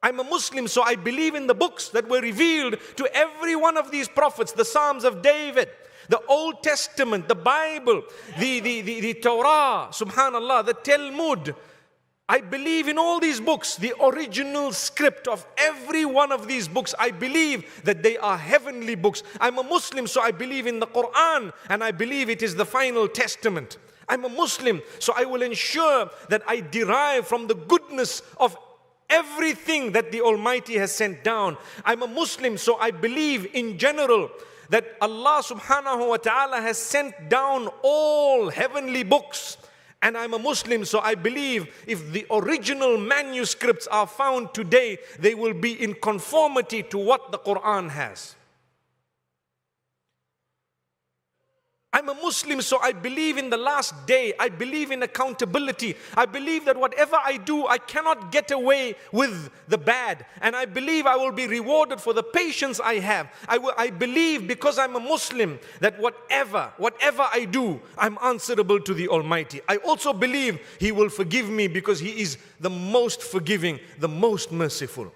I'm a Muslim, so I believe in the books that were revealed to every one of these prophets, the Psalms of David, the Old Testament, the Bible, the Torah, subhanallah, the Talmud. I believe in all these books, the original script of every one of these books. I believe that they are heavenly books. I'm a Muslim, so I believe in the Quran, and I believe it is the final testament. I'm a Muslim, so I will ensure that I derive from the goodness of everything that the Almighty has sent down. I'm a Muslim, so I believe in general that Allah subhanahu wa ta'ala has sent down all heavenly books. And I'm a Muslim, so I believe if the original manuscripts are found today, they will be in conformity to what the Quran has. I'm a Muslim, so I believe in the last day. I believe in accountability. I believe that whatever I do, I cannot get away with the bad. And I believe I will be rewarded for the patience I have. I believe, because I'm a Muslim, that whatever I do, I'm answerable to the Almighty. I also believe He will forgive me because He is the most forgiving, the most merciful.